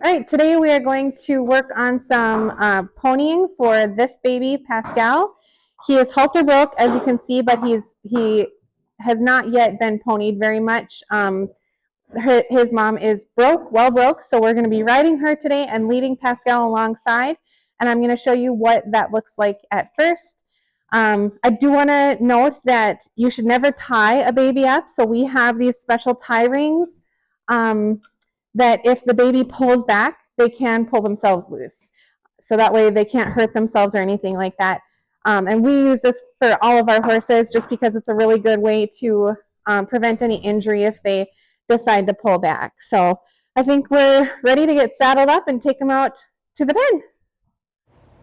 All right, today we are going to work on some ponying for this baby, Pascal. He is halter broke, as you can see, but he has not yet been ponied very much. His mom is well broke, so we're going to be riding her today and leading Pascal alongside, and I'm going to show you what that looks like at first. I do want to note that you should never tie a baby up, so we have these special tie rings. That if the baby pulls back, they can pull themselves loose. So that way they can't hurt themselves or anything like that. And we use this for all of our horses just because it's a really good way to prevent any injury if they decide to pull back. So I think we're ready to get saddled up and take them out to the pen.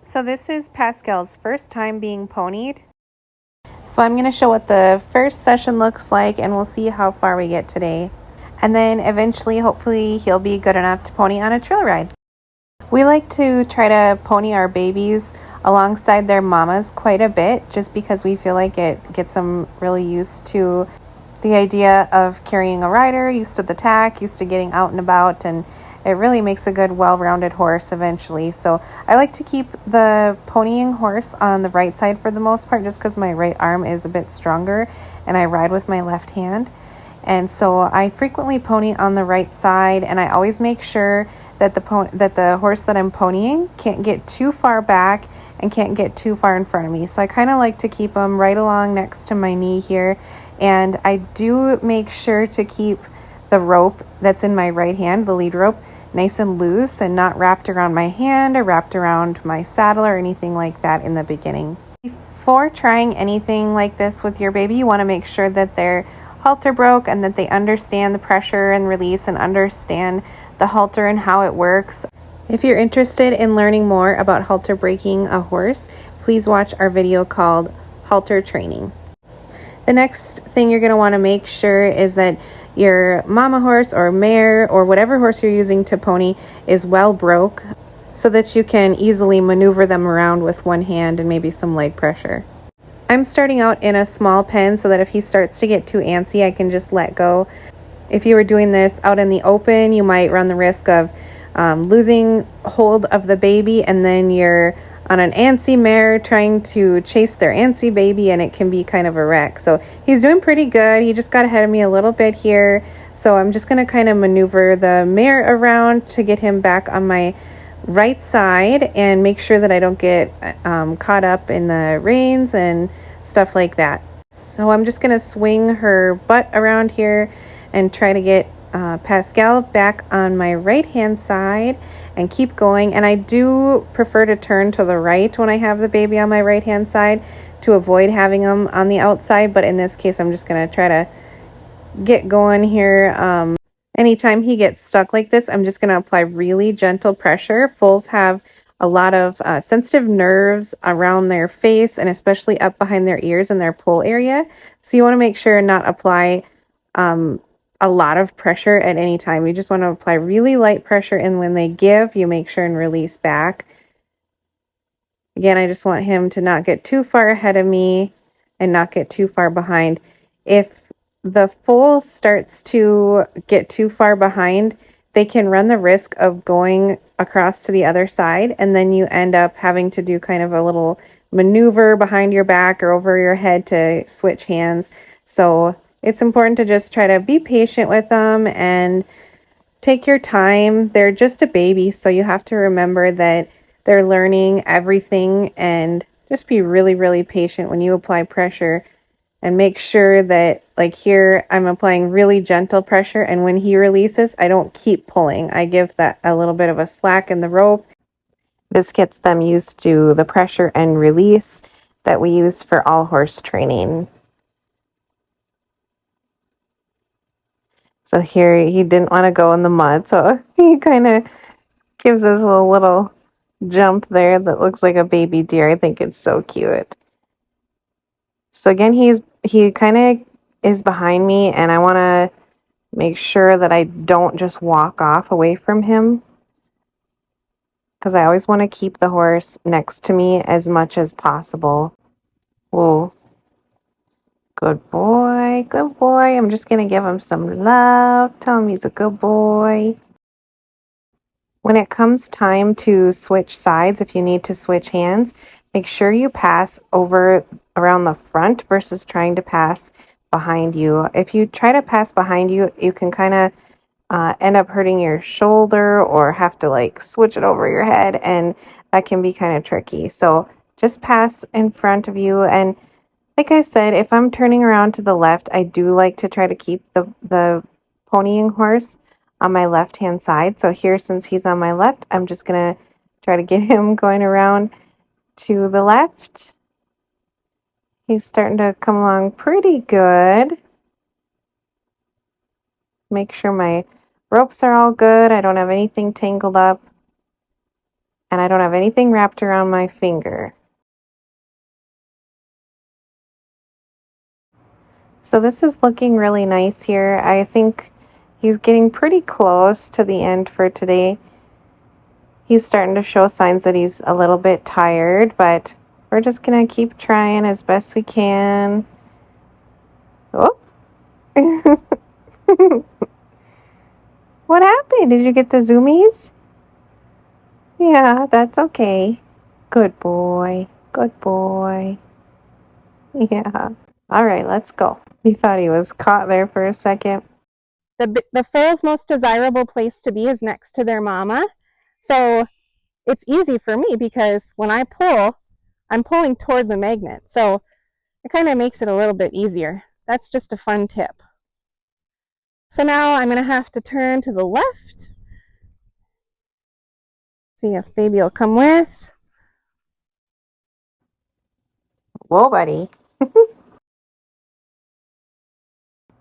So this is Pascal's first time being ponied. So I'm going to show what the first session looks like, and we'll see how far we get today. And then eventually, hopefully, he'll be good enough to pony on a trail ride. We like to try to pony our babies alongside their mamas quite a bit, just because we feel like it gets them really used to the idea of carrying a rider, used to the tack, used to getting out and about, and it really makes a good, well-rounded horse eventually. So I like to keep the ponying horse on the right side for the most part, just because my right arm is a bit stronger and I ride with my left hand. And so I frequently pony on the right side, and I always make sure that the horse that I'm ponying can't get too far back and can't get too far in front of me. So I kind of like to keep them right along next to my knee here. And I do make sure to keep the rope that's in my right hand, the lead rope, nice and loose and not wrapped around my hand or wrapped around my saddle or anything like that in the beginning. Before trying anything like this with your baby, you want to make sure that they're halter broke and that they understand the pressure and release and understand the halter and how it works. If you're interested in learning more about halter breaking a horse, please watch our video called Halter Training. The next thing you're going to want to make sure is that your mama horse or mare or whatever horse you're using to pony is well broke, so that you can easily maneuver them around with one hand and maybe some leg pressure. I'm starting out in a small pen so that if he starts to get too antsy, I can just let go. If you were doing this out in the open, you might run the risk of losing hold of the baby, and then you're on an antsy mare trying to chase their antsy baby, and it can be kind of a wreck. So he's doing pretty good. He just got ahead of me a little bit here. So I'm just going to kind of maneuver the mare around to get him back on my right side and make sure that I don't get caught up in the reins and stuff like that. So I'm just going to swing her butt around here and try to get Pascal back on my right hand side and keep going. And I do prefer to turn to the right when I have the baby on my right hand side to avoid having him on the outside, but in this case I'm just going to try to get going here. Anytime he gets stuck like this, I'm just going to apply really gentle pressure. Foals have a lot of sensitive nerves around their face and especially up behind their ears and their poll area. So you want to make sure and not apply a lot of pressure at any time. You just want to apply really light pressure, and when they give, you make sure and release back. Again, I just want him to not get too far ahead of me and not get too far behind. If the foal starts to get too far behind, they can run the risk of going across to the other side, and then you end up having to do kind of a little maneuver behind your back or over your head to switch hands. So it's important to just try to be patient with them and take your time. They're just a baby, so you have to remember that they're learning everything, and just be really, really patient when you apply pressure. And make sure that, like here, I'm applying really gentle pressure, and when he releases, I don't keep pulling. I give that a little bit of a slack in the rope. This gets them used to the pressure and release that we use for all horse training. So here, he didn't want to go in the mud, so he kind of gives us a little jump there that looks like a baby deer. I think it's so cute. So again, he kind of is behind me, and I want to make sure that I don't just walk off away from him, because I always want to keep the horse next to me as much as possible. Whoa. Good boy, good boy. I'm just going to give him some love. Tell him he's a good boy. When it comes time to switch sides, if you need to switch hands, make sure you pass over around the front versus trying to pass behind you. If you try to pass behind you, you can kind of end up hurting your shoulder or have to like switch it over your head, and that can be kind of tricky. So just pass in front of you. And like I said, if I'm turning around to the left, I do like to try to keep the ponying horse on my left hand side. So here, since he's on my left, I'm just gonna try to get him going around to the left. He's starting to come along pretty good. Make sure my ropes are all good. I don't have anything tangled up. And I don't have anything wrapped around my finger. So this is looking really nice here. I think he's getting pretty close to the end for today. He's starting to show signs that he's a little bit tired, but we're just gonna keep trying as best we can. Oh. What happened? Did you get the zoomies? Yeah, that's okay. Good boy. Good boy. Yeah. All right, let's go. He thought he was caught there for a second. The foal's most desirable place to be is next to their mama. So it's easy for me because when I pull, I'm pulling toward the magnet. So it kind of makes it a little bit easier. That's just a fun tip. So now I'm going to have to turn to the left. See if baby will come with. Whoa, buddy.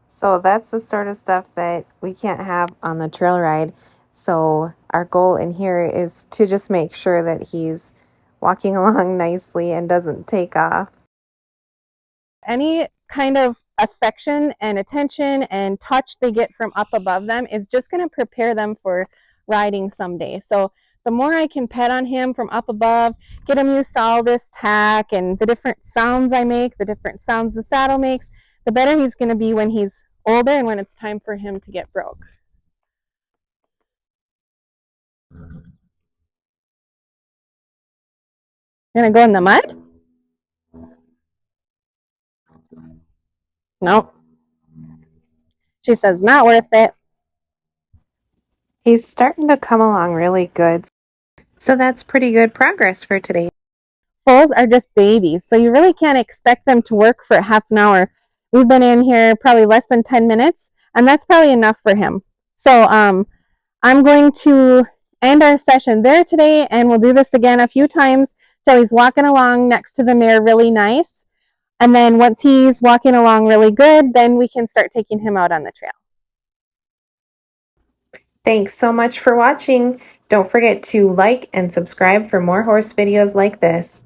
So that's the sort of stuff that we can't have on the trail ride. So our goal in here is to just make sure that he's walking along nicely and doesn't take off. Any kind of affection and attention and touch they get from up above them is just going to prepare them for riding someday. So the more I can pet on him from up above, get him used to all this tack and the different sounds I make, the different sounds the saddle makes, the better he's going to be when he's older and when it's time for him to get broke. Gonna go in the mud? Nope. She says, not worth it. He's starting to come along really good. So that's pretty good progress for today. Foals are just babies, so you really can't expect them to work for half an hour. We've been in here probably less than 10 minutes, and that's probably enough for him. So I'm going to end our session there today, and we'll do this again a few times till he's walking along next to the mare really nice. And then once he's walking along really good, then we can start taking him out on the trail. Thanks so much for watching. Don't forget to like and subscribe for more horse videos like this.